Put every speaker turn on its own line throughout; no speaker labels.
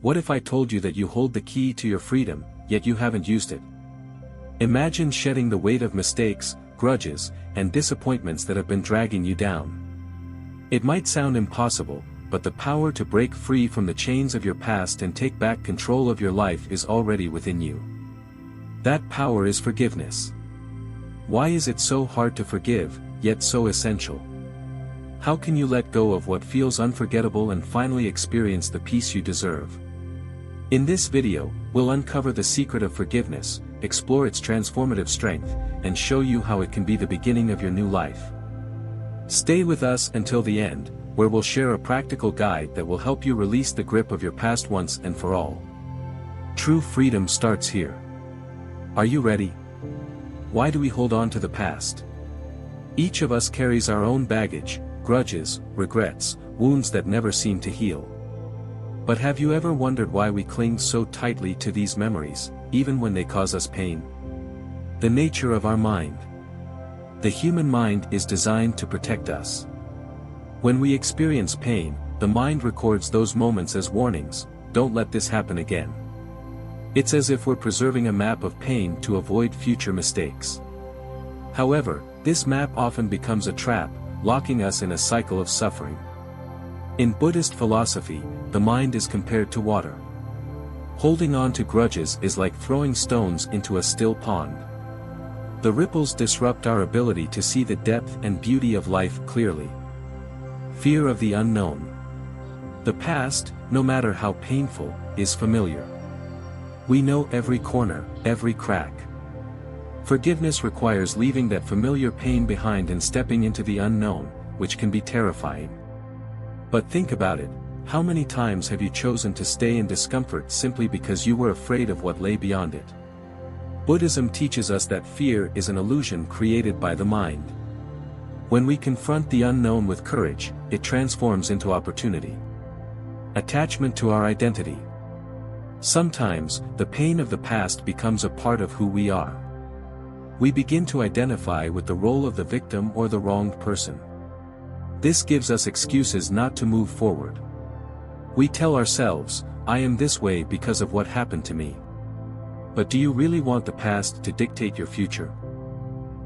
What if I told you that you hold the key to your freedom, yet you haven't used it? Imagine shedding the weight of mistakes, grudges, and disappointments that have been dragging you down. It might sound impossible, but the power to break free from the chains of your past and take back control of your life is already within you. That power is forgiveness. Why is it so hard to forgive, yet so essential? How can you let go of what feels unforgettable and finally experience the peace you deserve? In this video, we'll uncover the secret of forgiveness, explore its transformative strength, and show you how it can be the beginning of your new life. Stay with us until the end, where we'll share a practical guide that will help you release the grip of your past once and for all. True freedom starts here. Are you ready? Why do we hold on to the past? Each of us carries our own baggage, grudges, regrets, wounds that never seem to heal. But have you ever wondered why we cling so tightly to these memories, even when they cause us pain? The nature of our mind. The human mind is designed to protect us. When we experience pain, the mind records those moments as warnings. Don't let this happen again. It's as if we're preserving a map of pain to avoid future mistakes. However, this map often becomes a trap, locking us in a cycle of suffering. In Buddhist philosophy, the mind is compared to water. Holding on to grudges is like throwing stones into a still pond. The ripples disrupt our ability to see the depth and beauty of life clearly. Fear of the unknown. The past, no matter how painful, is familiar. We know every corner, every crack. Forgiveness requires leaving that familiar pain behind and stepping into the unknown, which can be terrifying. But think about it, how many times have you chosen to stay in discomfort simply because you were afraid of what lay beyond it? Buddhism teaches us that fear is an illusion created by the mind. When we confront the unknown with courage, it transforms into opportunity. Attachment to our identity. Sometimes, the pain of the past becomes a part of who we are. We begin to identify with the role of the victim or the wronged person. This gives us excuses not to move forward. We tell ourselves, I am this way because of what happened to me. But do you really want the past to dictate your future?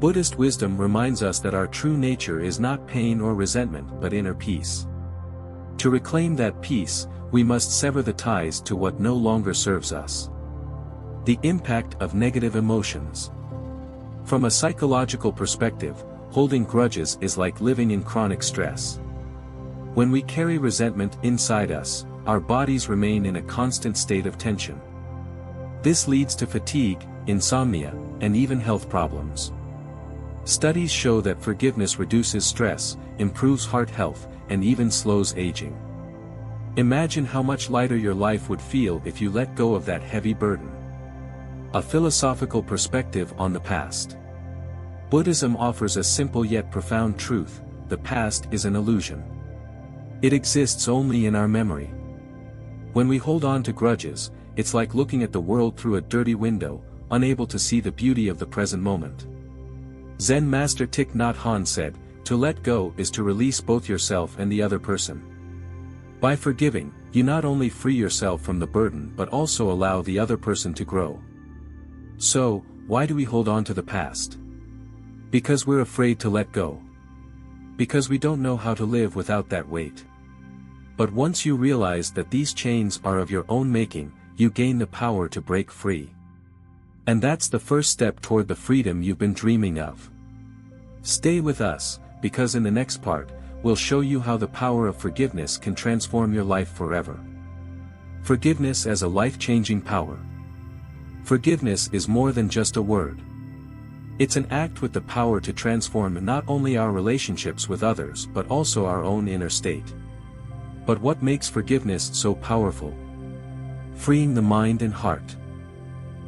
Buddhist wisdom reminds us that our true nature is not pain or resentment but inner peace. To reclaim that peace, we must sever the ties to what no longer serves us. The impact of negative emotions. From a psychological perspective, holding grudges is like living in chronic stress. When we carry resentment inside us, our bodies remain in a constant state of tension. This leads to fatigue, insomnia, and even health problems. Studies show that forgiveness reduces stress, improves heart health, and even slows aging. Imagine how much lighter your life would feel if you let go of that heavy burden. A philosophical perspective on the past. Buddhism offers a simple yet profound truth: the past is an illusion. It exists only in our memory. When we hold on to grudges, it's like looking at the world through a dirty window, unable to see the beauty of the present moment. Zen master Thich Nhat Hanh said, "To let go is to release both yourself and the other person." By forgiving, you not only free yourself from the burden but also allow the other person to grow. So, why do we hold on to the past? Because we're afraid to let go. Because we don't know how to live without that weight. But once you realize that these chains are of your own making, you gain the power to break free. And that's the first step toward the freedom you've been dreaming of. Stay with us, because in the next part, we'll show you how the power of forgiveness can transform your life forever. Forgiveness as a life-changing power. Forgiveness is more than just a word. It's an act with the power to transform not only our relationships with others but also our own inner state. But what makes forgiveness so powerful? Freeing the mind and heart.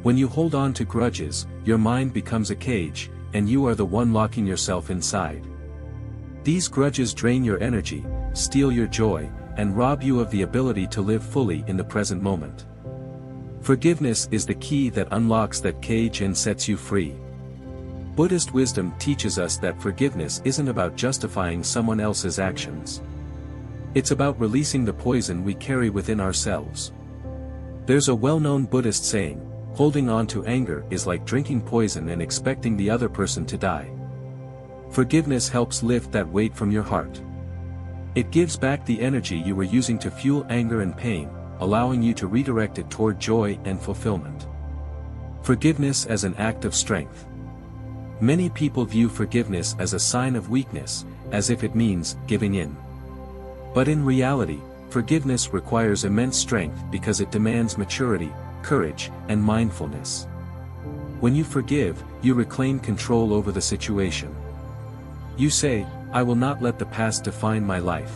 When you hold on to grudges, your mind becomes a cage, and you are the one locking yourself inside. These grudges drain your energy, steal your joy, and rob you of the ability to live fully in the present moment. Forgiveness is the key that unlocks that cage and sets you free. Buddhist wisdom teaches us that forgiveness isn't about justifying someone else's actions. It's about releasing the poison we carry within ourselves. There's a well-known Buddhist saying, holding on to anger is like drinking poison and expecting the other person to die. Forgiveness helps lift that weight from your heart. It gives back the energy you were using to fuel anger and pain, allowing you to redirect it toward joy and fulfillment. Forgiveness as an act of strength. Many people view forgiveness as a sign of weakness, as if it means giving in. But in reality, forgiveness requires immense strength because it demands maturity, courage, and mindfulness. When you forgive, you reclaim control over the situation. You say, "I will not let the past define my life."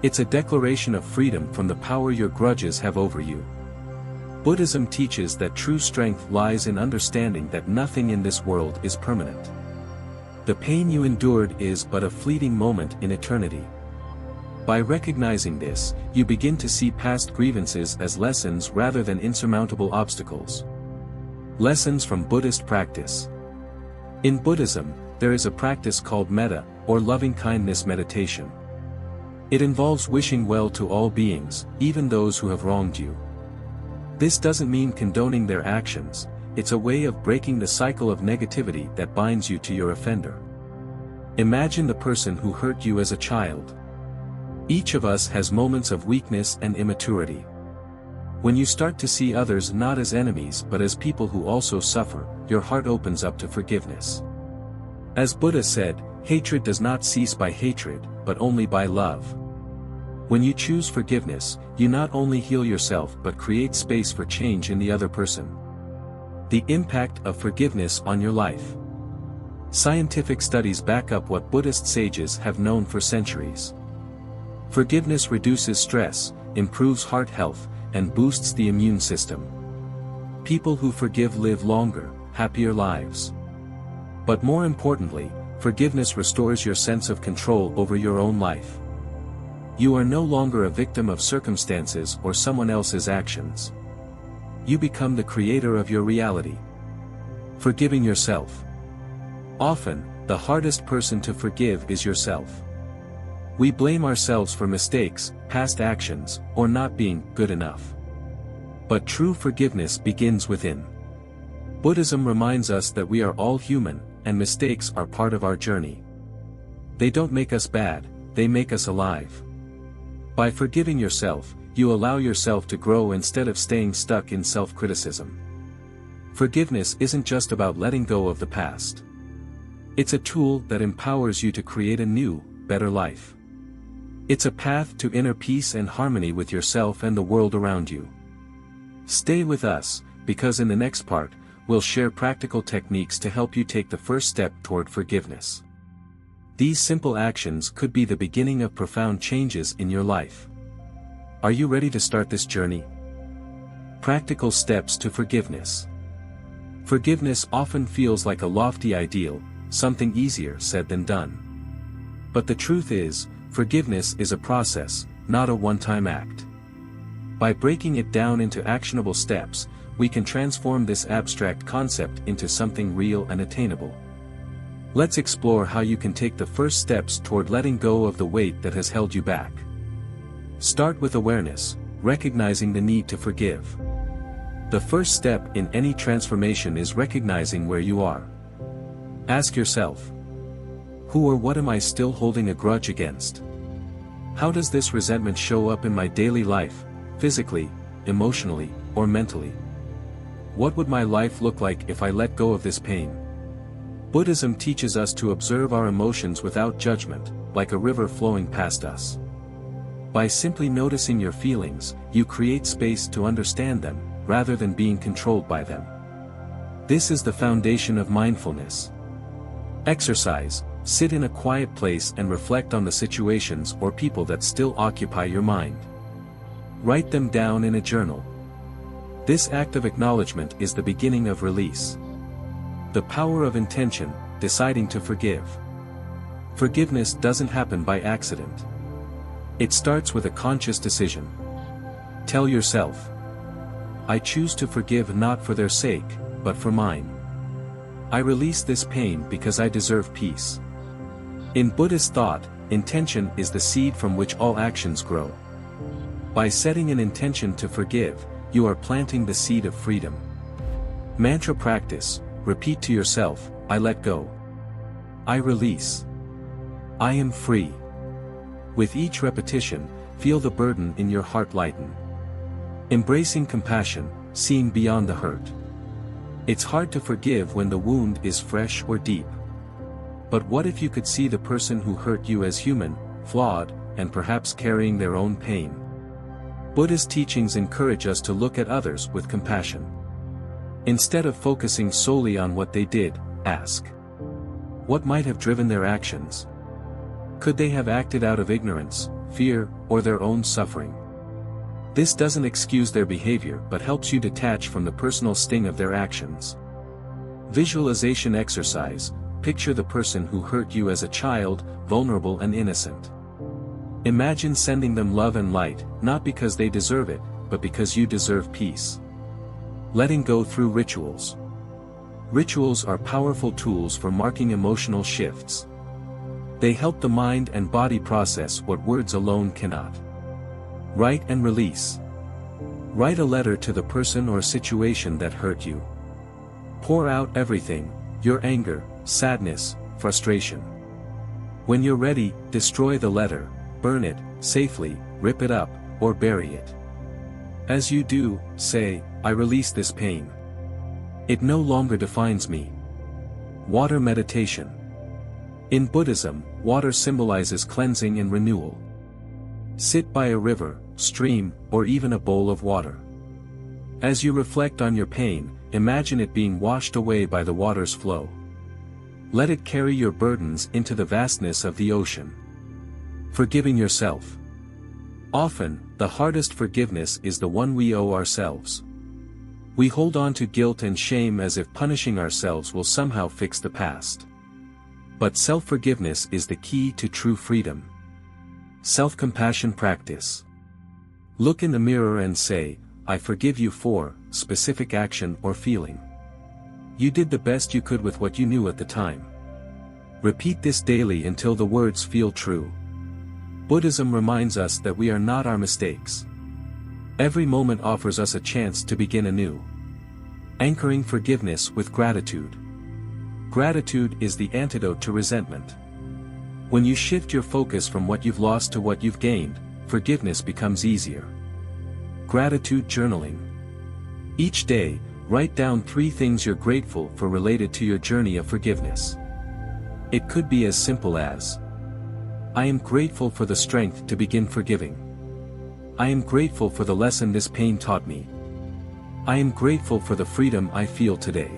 It's a declaration of freedom from the power your grudges have over you. Buddhism teaches that true strength lies in understanding that nothing in this world is permanent. The pain you endured is but a fleeting moment in eternity. By recognizing this, you begin to see past grievances as lessons rather than insurmountable obstacles. Lessons from Buddhist practice. In Buddhism, there is a practice called metta, or loving-kindness meditation. It involves wishing well to all beings, even those who have wronged you. This doesn't mean condoning their actions, it's a way of breaking the cycle of negativity that binds you to your offender. Imagine the person who hurt you as a child. Each of us has moments of weakness and immaturity. When you start to see others not as enemies but as people who also suffer, your heart opens up to forgiveness. As Buddha said, hatred does not cease by hatred, but only by love. When you choose forgiveness, you not only heal yourself but create space for change in the other person. The impact of forgiveness on your life. Scientific studies back up what Buddhist sages have known for centuries. Forgiveness reduces stress, improves heart health, and boosts the immune system. People who forgive live longer, happier lives. But more importantly, forgiveness restores your sense of control over your own life. You are no longer a victim of circumstances or someone else's actions. You become the creator of your reality. Forgiving yourself. Often, the hardest person to forgive is yourself. We blame ourselves for mistakes, past actions, or not being good enough. But true forgiveness begins within. Buddhism reminds us that we are all human, and mistakes are part of our journey. They don't make us bad, they make us alive. By forgiving yourself, you allow yourself to grow instead of staying stuck in self-criticism. Forgiveness isn't just about letting go of the past. It's a tool that empowers you to create a new, better life. It's a path to inner peace and harmony with yourself and the world around you. Stay with us, because in the next part, we'll share practical techniques to help you take the first step toward forgiveness. These simple actions could be the beginning of profound changes in your life. Are you ready to start this journey? Practical steps to forgiveness. Forgiveness often feels like a lofty ideal, something easier said than done. But the truth is, forgiveness is a process, not a one-time act. By breaking it down into actionable steps, we can transform this abstract concept into something real and attainable. Let's explore how you can take the first steps toward letting go of the weight that has held you back. Start with awareness, recognizing the need to forgive. The first step in any transformation is recognizing where you are. Ask yourself, who or what am I still holding a grudge against? How does this resentment show up in my daily life, physically, emotionally, or mentally? What would my life look like if I let go of this pain? Buddhism teaches us to observe our emotions without judgment, like a river flowing past us. By simply noticing your feelings, you create space to understand them, rather than being controlled by them. This is the foundation of mindfulness. Exercise. Sit in a quiet place and reflect on the situations or people that still occupy your mind. Write them down in a journal. This act of acknowledgement is the beginning of release. The power of intention, deciding to forgive. Forgiveness doesn't happen by accident. It starts with a conscious decision. Tell yourself, I choose to forgive not for their sake, but for mine. I release this pain because I deserve peace. In Buddhist thought, intention is the seed from which all actions grow. By setting an intention to forgive, you are planting the seed of freedom. Mantra practice, repeat to yourself, I let go. I release. I am free. With each repetition, feel the burden in your heart lighten. Embracing compassion, seeing beyond the hurt. It's hard to forgive when the wound is fresh or deep. But what if you could see the person who hurt you as human, flawed, and perhaps carrying their own pain? Buddhist teachings encourage us to look at others with compassion. Instead of focusing solely on what they did, ask, what might have driven their actions? Could they have acted out of ignorance, fear, or their own suffering? This doesn't excuse their behavior but helps you detach from the personal sting of their actions. Visualization exercise, picture the person who hurt you as a child, vulnerable and innocent. Imagine sending them love and light, not because they deserve it, but because you deserve peace. Letting go through rituals. Rituals are powerful tools for marking emotional shifts. They help the mind and body process what words alone cannot. Write and release. Write a letter to the person or situation that hurt you. Pour out everything, your anger, sadness, frustration. When you're ready, destroy the letter, burn it, safely, rip it up, or bury it. As you do, say, I release this pain. It no longer defines me. Water meditation. In Buddhism, water symbolizes cleansing and renewal. Sit by a river, stream, or even a bowl of water. As you reflect on your pain, imagine it being washed away by the water's flow. Let it carry your burdens into the vastness of the ocean. Forgiving yourself. Often, the hardest forgiveness is the one we owe ourselves. We hold on to guilt and shame as if punishing ourselves will somehow fix the past. But self-forgiveness is the key to true freedom. Self-compassion practice. Look in the mirror and say, I forgive you for specific action or feeling. You did the best you could with what you knew at the time. Repeat this daily until the words feel true. Buddhism reminds us that we are not our mistakes. Every moment offers us a chance to begin anew. Anchoring forgiveness with gratitude. Gratitude is the antidote to resentment. When you shift your focus from what you've lost to what you've gained, forgiveness becomes easier. Gratitude journaling. Each day, write down 3 things you're grateful for related to your journey of forgiveness. It could be as simple as, I am grateful for the strength to begin forgiving. I am grateful for the lesson this pain taught me. I am grateful for the freedom I feel today.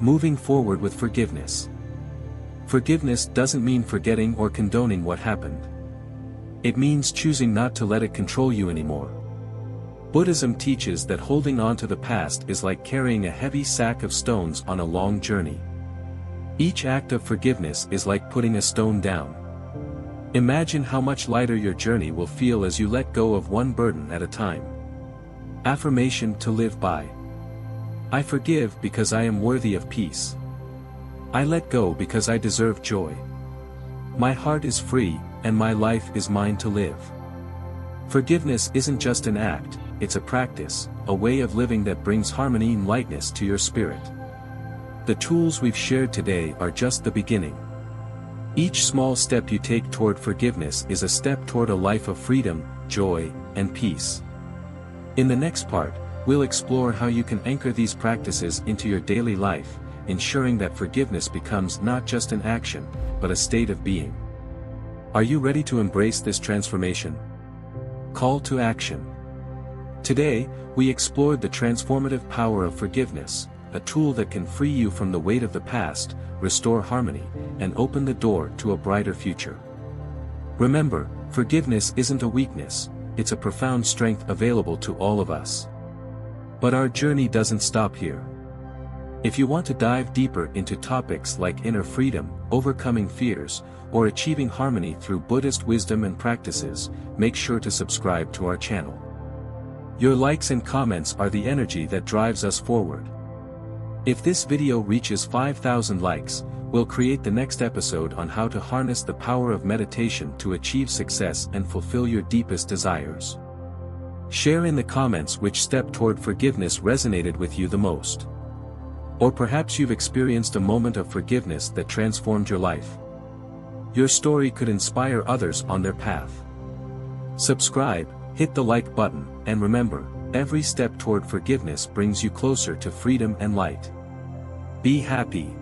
Moving forward with forgiveness. Forgiveness doesn't mean forgetting or condoning what happened. It means choosing not to let it control you anymore. Buddhism teaches that holding on to the past is like carrying a heavy sack of stones on a long journey. Each act of forgiveness is like putting a stone down. Imagine how much lighter your journey will feel as you let go of one burden at a time. Affirmation to live by. I forgive because I am worthy of peace. I let go because I deserve joy. My heart is free, and my life is mine to live. Forgiveness isn't just an act, it's a practice, a way of living that brings harmony and lightness to your spirit. The tools we've shared today are just the beginning. Each small step you take toward forgiveness is a step toward a life of freedom, joy, and peace. In the next part, we'll explore how you can anchor these practices into your daily life, ensuring that forgiveness becomes not just an action, but a state of being. Are you ready to embrace this transformation? Call to action. Today, we explored the transformative power of forgiveness, a tool that can free you from the weight of the past, restore harmony, and open the door to a brighter future. Remember, forgiveness isn't a weakness, it's a profound strength available to all of us. But our journey doesn't stop here. If you want to dive deeper into topics like inner freedom, overcoming fears, or achieving harmony through Buddhist wisdom and practices, make sure to subscribe to our channel. Your likes and comments are the energy that drives us forward. If this video reaches 5,000 likes, we'll create the next episode on how to harness the power of meditation to achieve success and fulfill your deepest desires. Share in the comments which step toward forgiveness resonated with you the most. Or perhaps you've experienced a moment of forgiveness that transformed your life. Your story could inspire others on their path. Subscribe, hit the like button, and remember, every step toward forgiveness brings you closer to freedom and light. Be happy,